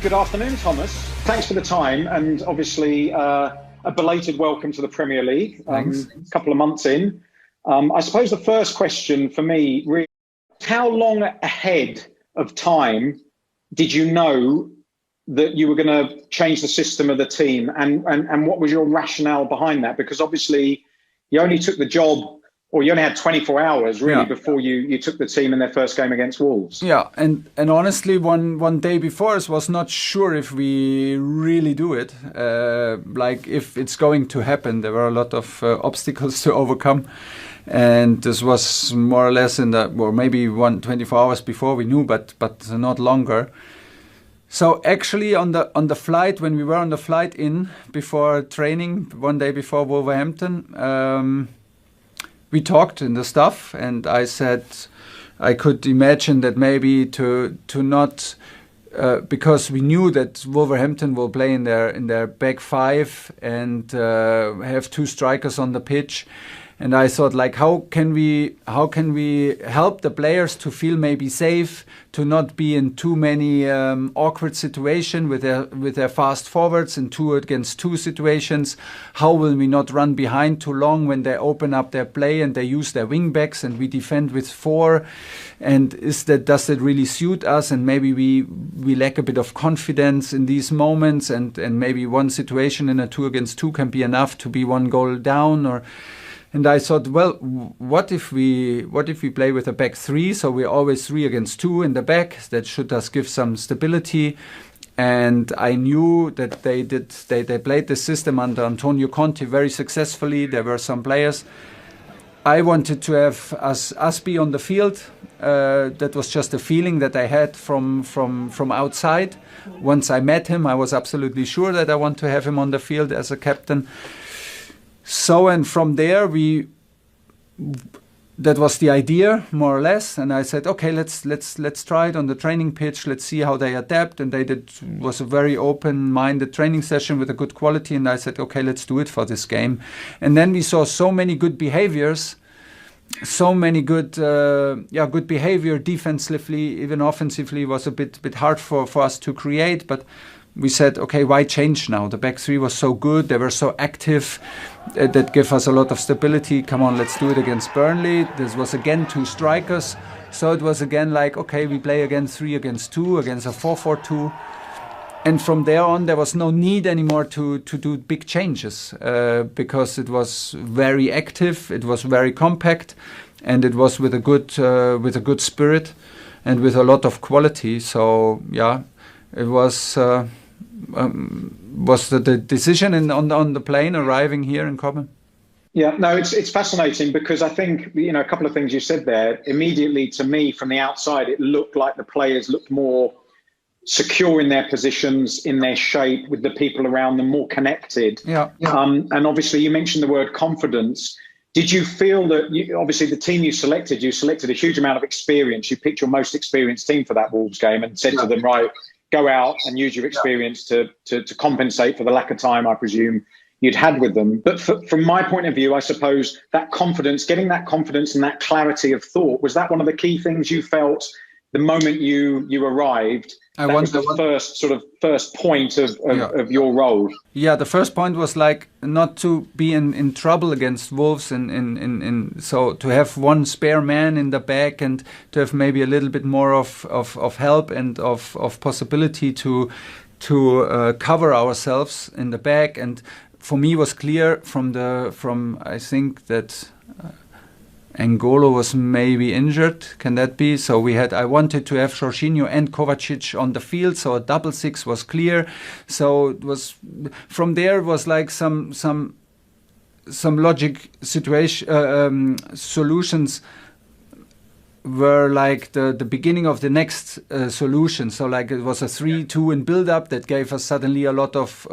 Good afternoon, Thomas. Thanks for the time, and obviously a belated welcome to the Premier League. A couple of months in. I suppose the first question for me, really, how long ahead of time did you know that you were going to change the system of the team, and what was your rationale behind that? Because obviously you only took the job, or you only had 24 hours really before you took the team in their first game against Wolves. Yeah, and honestly, one day before, I was not sure if we really do it, like if it's going to happen. There were a lot of obstacles to overcome, and this was more or less in the, or maybe 24 hours before we knew, but not longer. So actually on the flight, when we were on the flight in before training, one day before Wolverhampton, we talked in the stuff, and I said I could imagine that maybe to not because we knew that Wolverhampton will play in their back five and have two strikers on the pitch. And I thought, like, how can we help the players to feel maybe safe, to not be in too many awkward situations with their fast forwards in 2-against-2 situations? How will we not run behind too long when they open up their play and they use their wing backs and we defend with 4? And does that really suit us? And maybe we lack a bit of confidence in these moments, and maybe one situation in a 2-against-2 can be enough to be one goal down. And I thought, well, what if we play with a back 3? So we're always 3-against-2 in the back. That should us give some stability. And I knew that they played the system under Antonio Conte very successfully. There were some players. I wanted to have us be on the field. That was just a feeling that I had from outside. Once I met him, I was absolutely sure that I want to have him on the field as a captain. So, and from there that was the idea, more or less. And I said, okay, let's try it on the training pitch. Let's see how they adapt. And was a very open-minded training session with a good quality. And I said, okay, let's do it for this game. And then we saw so many good behaviors, so many good behavior defensively, even offensively was a bit hard for us to create. But we said, okay, why change now? The back 3 was so good. They were so active. That gave us a lot of stability. Come on, let's do it against Burnley. This was again 2 strikers. So it was again like, okay, we play again 3-against-2, against a 4-4-2. And from there on, there was no need anymore to do big changes because it was very active. It was very compact, and it was with a good spirit and with a lot of quality. So yeah, it was the decision on the plane arriving here in Cobham? Yeah, no, it's fascinating because I think, a couple of things you said there, immediately to me from the outside, it looked like the players looked more secure in their positions, in their shape, with the people around them, more connected. Yeah. And obviously you mentioned the word confidence. Did you feel that, obviously the team you selected a huge amount of experience. You picked your most experienced team for that Wolves game and said to them, right, go out and use your experience to compensate for the lack of time, I presume, you'd had with them. But from my point of view, I suppose that confidence, getting that confidence and that clarity of thought, was that one of the key things you felt the moment you arrived? That was the first point of your role. Yeah, the first point was like not to be in trouble against Wolves, so to have one spare man in the back and to have maybe a little bit more of help and of possibility to cover ourselves in the back. And for me, was clear from I think that Angolo was maybe injured. Can that be? So I wanted to have Jorginho and Kovacic on the field, so a double 6 was clear. So it was from there was like some logic solutions were like the beginning of the next solution. So like it was a 3-2 in build-up that gave us suddenly a lot of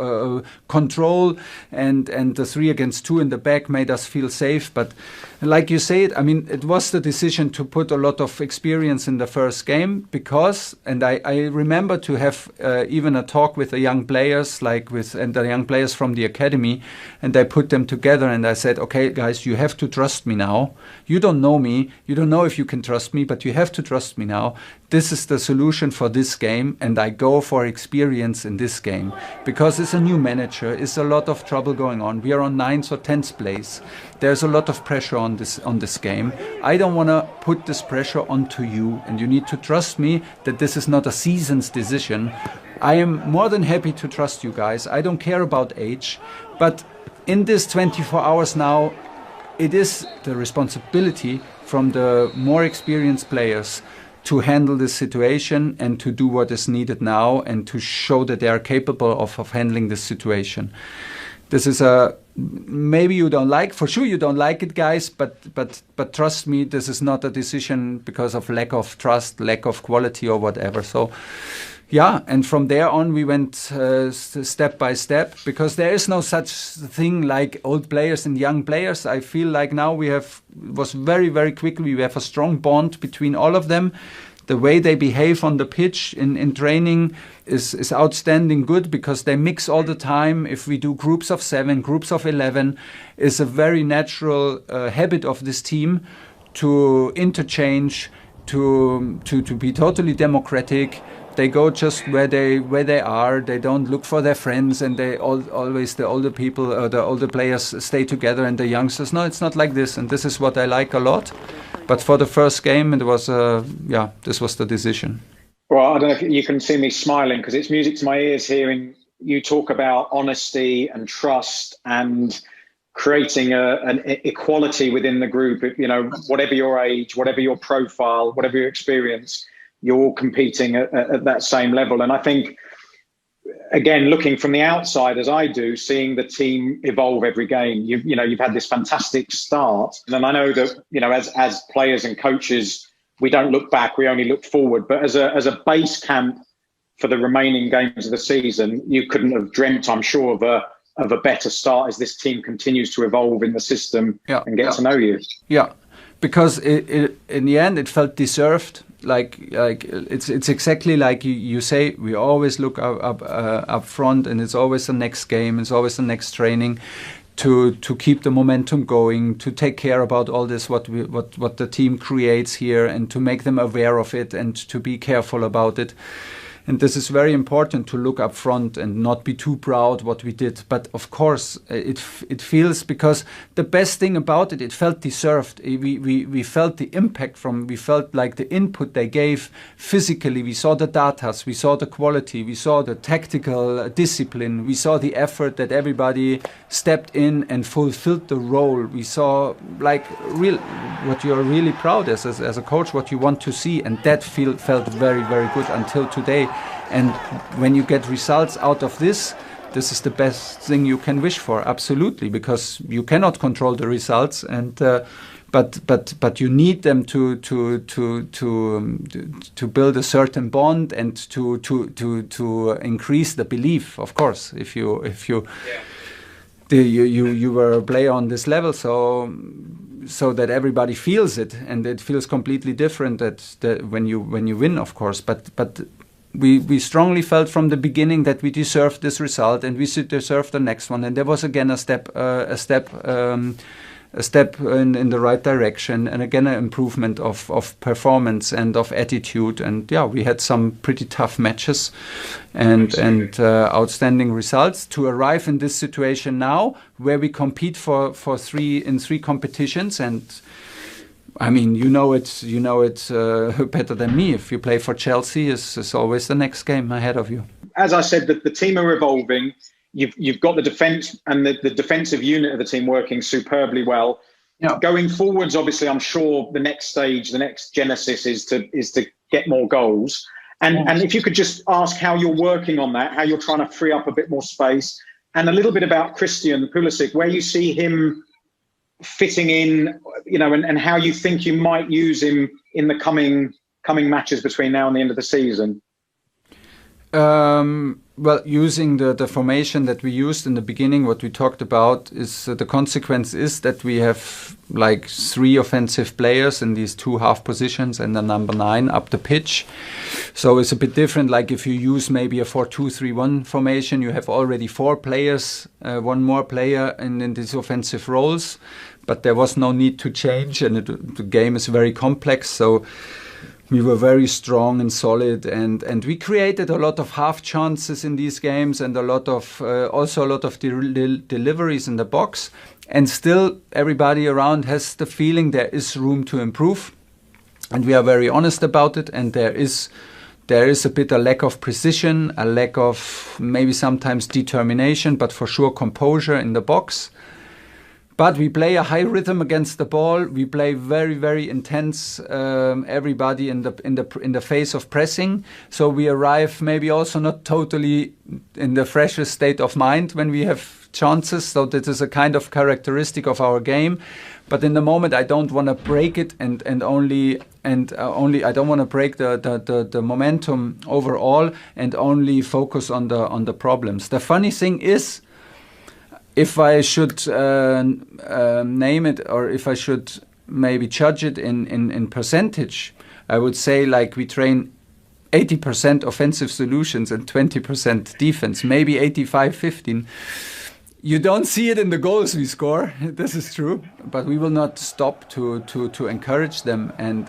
control, and the 3-against-2 in the back made us feel safe. But like you said, I mean, it was the decision to put a lot of experience in the first game because, and I remember to have even a talk with the young players, and the young players from the academy, and I put them together and I said, okay, guys, you have to trust me now. You don't know me. You don't know if you can trust me, but you have to trust me now this is the solution for this game, and I go for experience in this game. Because it's a new manager, it's a lot of trouble going on. We are on 9th or 10th place. There's a lot of pressure on this game. I don't want to put this pressure onto you, and you need to trust me that this is not a season's decision. I am more than happy to trust you guys. I don't care about age, but in this 24 hours now, it is the responsibility from the more experienced players to handle this situation and to do what is needed now and to show that they are capable of handling this situation. This is maybe you don't like, for sure you don't like it, guys, but trust me, this is not a decision because of lack of trust, lack of quality or whatever. So yeah, and from there on we went step by step, because there is no such thing like old players and young players. I feel like now we have very quickly we have a strong bond between all of them. The way they behave on the pitch in training is outstanding good, because they mix all the time. If we do groups of 7, groups of 11, is a very natural habit of this team to interchange, to be totally democratic. They go just where they are. They don't look for their friends, and they always the older people or the older players stay together, and the youngsters. No, it's not like this, and this is what I like a lot. But for the first game, it was this was the decision. Well, I don't know if you can see me smiling, because it's music to my ears hearing you talk about honesty and trust and creating an equality within the group. You know, whatever your age, whatever your profile, whatever your experience, you're all competing at that same level. And I think, again, looking from the outside as I do, seeing the team evolve every game, you've had this fantastic start. And I know that, as players and coaches, we don't look back, we only look forward. But as a base camp for the remaining games of the season, you couldn't have dreamt, I'm sure, of a better start as this team continues to evolve in the system and get to know you. Yeah, because in the end, it felt deserved. Like it's exactly like you say. We always look up front, and it's always the next game. It's always the next training, to keep the momentum going, to take care about all this what the team creates here, and to make them aware of it, and to be careful about it. And this is very important, to look up front and not be too proud what we did. But of course, it feels, because the best thing about it felt deserved. We felt the impact we felt like the input they gave physically. We saw the datas, we saw the quality, we saw the tactical discipline, we saw the effort that everybody stepped in and fulfilled the role. We saw what you are really proud as a coach, what you want to see, and that felt very good until today. And when you get results out of this is the best thing you can wish for, absolutely, because you cannot control the results, and but you need them to build a certain bond and to increase the belief. Of course, if you were a player on this level, so that everybody feels it, and it feels completely different that when you win, of course, but. We strongly felt from the beginning that we deserved this result, and we should deserve the next one. And there was again a step in the right direction, and again an improvement of performance and of attitude. And we had some pretty tough matches and outstanding results to arrive in this situation now, where we compete for three competitions. And I mean, you know it better than me. If you play for Chelsea, it's always the next game ahead of you. As I said, the team are evolving. You've got the defence and the defensive unit of the team working superbly well. Yeah. Going forwards, obviously, I'm sure the next stage, the next genesis is to get more goals. And if you could just ask how you're working on that, how you're trying to free up a bit more space, and a little bit about Christian Pulisic, where you see him fitting in, and how you think you might use him in the coming matches between now and the end of the season. Well, using the formation that we used in the beginning, what we talked about is the consequence is that we have like 3 offensive players in these 2 half positions and the number 9 up the pitch. So it's a bit different. Like if you use maybe a 4-2-3-1 formation, you have already 4 players, 1 more player in these offensive roles. But there was no need to change, and the game is very complex. So we were very strong and solid, and we created a lot of half chances in these games, and also a lot of deliveries in the box. And still, everybody around has the feeling there is room to improve, and we are very honest about it. And there is a bit a lack of precision, a lack of maybe sometimes determination, but for sure composure in the box. But we play a high rhythm against the ball. We play very, very intense. Everybody in the face of pressing. So we arrive maybe also not totally in the freshest state of mind when we have chances. So that is a kind of characteristic of our game. But in the moment, I don't want to break it, and I don't want to break the momentum overall, and only focus on the problems. The funny thing is, if I should name it, or if I should maybe judge it in percentage, I would say like we train 80% offensive solutions and 20% defense, maybe 85-15. You don't see it in the goals we score. This is true, but we will not stop to encourage them. And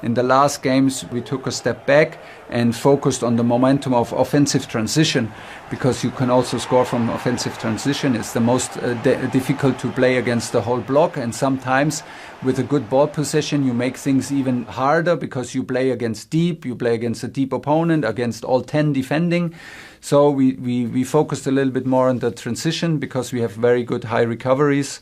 in the last games, we took a step back and focused on the momentum of offensive transition, because you can also score from offensive transition. It's the most difficult to play against the whole block, and sometimes with a good ball possession, you make things even harder because you play against a deep opponent, against all 10 defending. So we focused a little bit more on the transition, because we have very good high recoveries,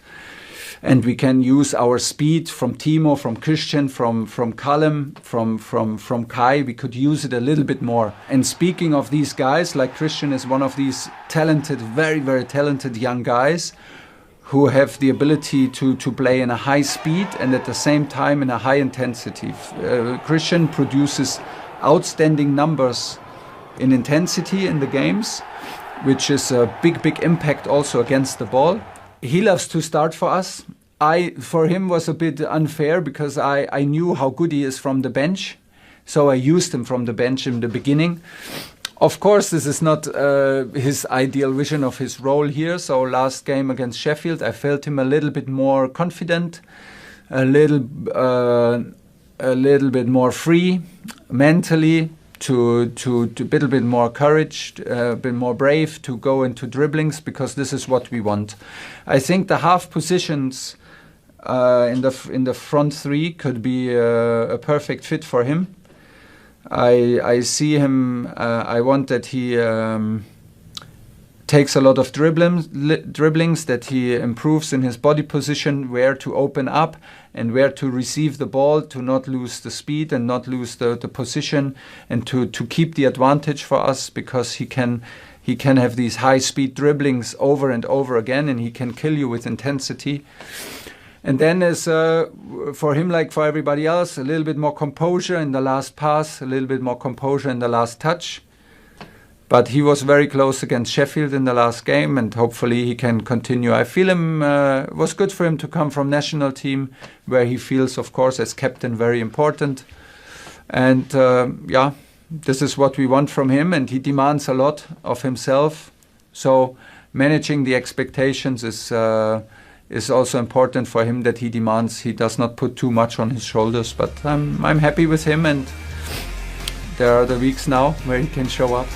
and we can use our speed from Timo, from Christian, from Callum, from Kai. We could use it a little bit more. And speaking of these guys, like Christian is one of these talented, very, very talented young guys who have the ability to play in a high speed and at the same time in a high intensity. Christian produces outstanding numbers in intensity in the games, which is a big impact also against the ball. He loves to start for us. For him was a bit unfair, because I knew how good he is from the bench, so I used him from the bench in the beginning. Of course, this is not his ideal vision of his role here. So last game against Sheffield, I felt him a little bit more confident, a little bit more free mentally, to a little bit more courage, a bit more brave to go into dribblings, because this is what we want. I think the half positions in the front three could be a perfect fit for him. I see him. I want that he takes a lot of dribblings, that he improves in his body position, where to open up and where to receive the ball, to not lose the speed and not lose the position, and to keep the advantage for us, because he can have these high speed dribblings over and over again, and he can kill you with intensity. And then as for him, like for everybody else, a little bit more composure in the last pass, a little bit more composure in the last touch. But he was very close against Sheffield in the last game, and hopefully he can continue. I feel it was good for him to come from national team, where he feels, of course, as captain, very important. And this is what we want from him, and he demands a lot of himself. So managing the expectations is also important for him, that he demands. He does not put too much on his shoulders. But I'm happy with him, and there are the weeks now where he can show up.